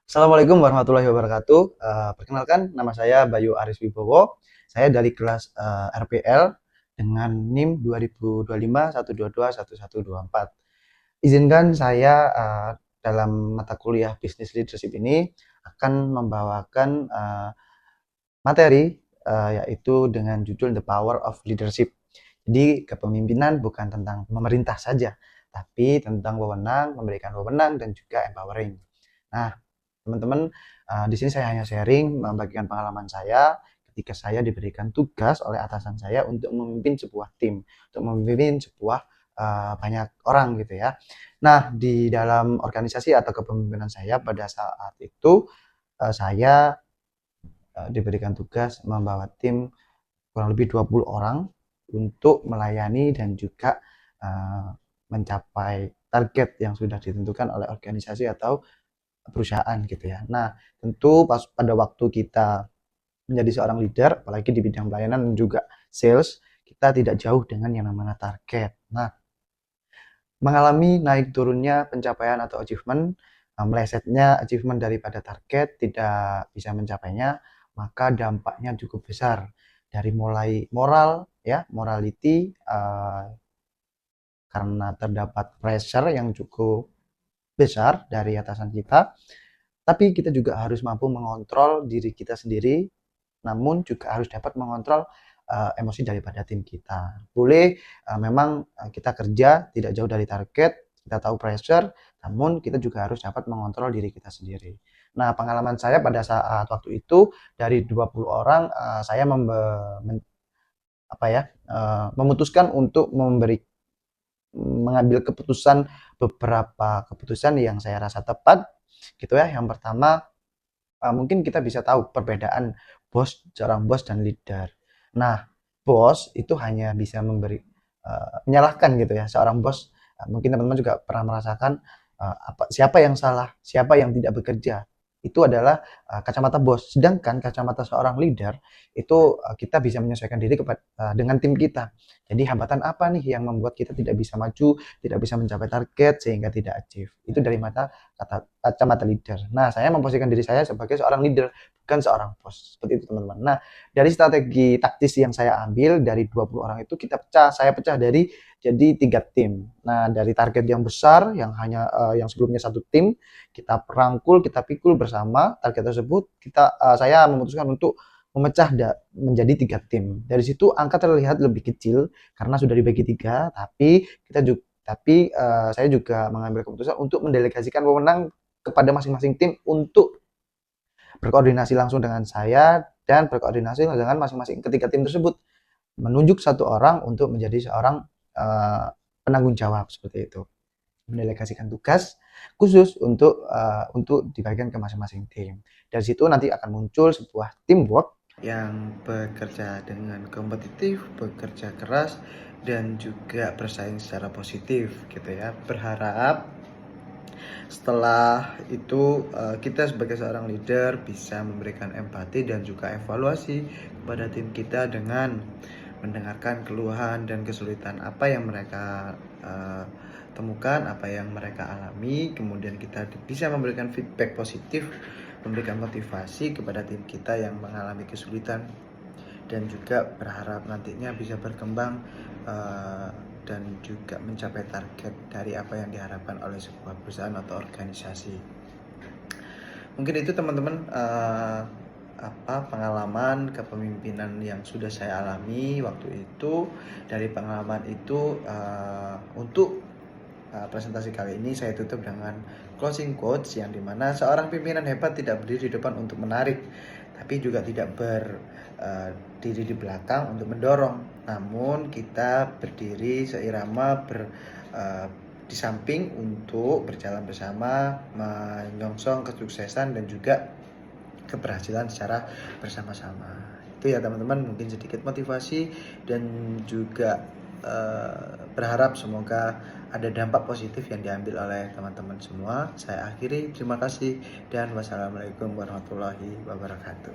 Assalamualaikum warahmatullahi wabarakatuh. Perkenalkan, nama saya Bayu Aris Wibowo. Saya dari kelas RPL dengan NIM 2025 122 1124. Izinkan saya dalam mata kuliah Business Leadership ini akan membawakan materi yaitu dengan judul The Power of Leadership. Jadi kepemimpinan bukan tentang memerintah saja, tapi tentang wewenang, memberikan wewenang dan juga empowering. Nah, teman-teman, di sini saya hanya sharing, membagikan pengalaman saya ketika saya diberikan tugas oleh atasan saya untuk memimpin sebuah tim, untuk memimpin sebuah banyak orang gitu ya. Nah, di dalam organisasi atau kepemimpinan saya pada saat itu saya diberikan tugas membawa tim kurang lebih 20 orang untuk melayani dan juga mencapai target yang sudah ditentukan oleh organisasi atau perusahaan gitu ya. Nah, tentu pada waktu kita menjadi seorang leader, apalagi di bidang pelayanan dan juga sales, kita tidak jauh dengan yang namanya target. Nah, mengalami naik turunnya pencapaian atau achievement, melesetnya achievement daripada target, tidak bisa mencapainya, maka dampaknya cukup besar dari mulai moral ya, morality karena terdapat pressure yang cukup besar dari atasan kita, tapi kita juga harus mampu mengontrol diri kita sendiri, namun juga harus dapat mengontrol emosi daripada tim kita. Boleh memang kita kerja tidak jauh dari target, kita tahu pressure, namun kita juga harus dapat mengontrol diri kita sendiri. Nah, pengalaman saya pada saat waktu itu dari 20 orang saya memutuskan untuk mengambil beberapa keputusan yang saya rasa tepat gitu ya. Yang pertama, mungkin kita bisa tahu perbedaan seorang bos dan leader. Nah, bos itu hanya bisa menyalahkan gitu ya. Seorang bos, mungkin teman-teman juga pernah merasakan siapa yang salah, siapa yang tidak bekerja. Itu adalah kacamata bos. Sedangkan kacamata seorang leader itu kita bisa menyesuaikan diri dengan tim kita. Jadi hambatan apa nih yang membuat kita tidak bisa maju, tidak bisa mencapai target sehingga tidak achieve. Itu dari kacamata leader. Nah, saya memposisikan diri saya sebagai seorang leader, bukan seorang bos. Seperti itu, teman-teman. Nah, dari strategi taktis yang saya ambil dari 20 orang itu saya pecah jadi 3 tim. Nah, dari target yang besar yang sebelumnya satu tim, kita rangkul, kita pikul bersama target tersebut, saya memutuskan untuk memecah menjadi 3 tim. Dari situ angka terlihat lebih kecil karena sudah dibagi 3, saya juga mengambil keputusan untuk mendelegasikan wewenang kepada masing-masing tim untuk berkoordinasi langsung dengan saya dan berkoordinasi dengan masing-masing ketiga tim tersebut, menunjuk satu orang untuk menjadi seorang penanggung jawab seperti itu, mendelegasikan tugas khusus untuk dibagikan ke masing-masing tim. Dari situ nanti akan muncul sebuah teamwork yang bekerja dengan kompetitif, bekerja keras, dan juga bersaing secara positif gitu ya. Berharap setelah itu kita sebagai seorang leader bisa memberikan empati dan juga evaluasi kepada tim kita dengan mendengarkan keluhan dan kesulitan apa yang mereka temukan, apa yang mereka alami, kemudian kita bisa memberikan feedback positif, memberikan motivasi kepada tim kita yang mengalami kesulitan, dan juga berharap nantinya bisa berkembang dan juga mencapai target dari apa yang diharapkan oleh sebuah perusahaan atau organisasi. Mungkin itu teman-teman pengalaman kepemimpinan yang sudah saya alami waktu itu. Dari pengalaman itu untuk presentasi kali ini saya tutup dengan closing quotes yang dimana seorang pimpinan hebat tidak berdiri di depan untuk menarik, tapi juga tidak berdiri di belakang untuk mendorong, namun kita berdiri seirama di samping untuk berjalan bersama, menyongsong kesuksesan dan juga keberhasilan secara bersama-sama. Itu ya teman-teman, mungkin sedikit motivasi dan juga berharap semoga ada dampak positif yang diambil oleh teman-teman semua. Saya akhiri, terima kasih dan wassalamualaikum warahmatullahi wabarakatuh.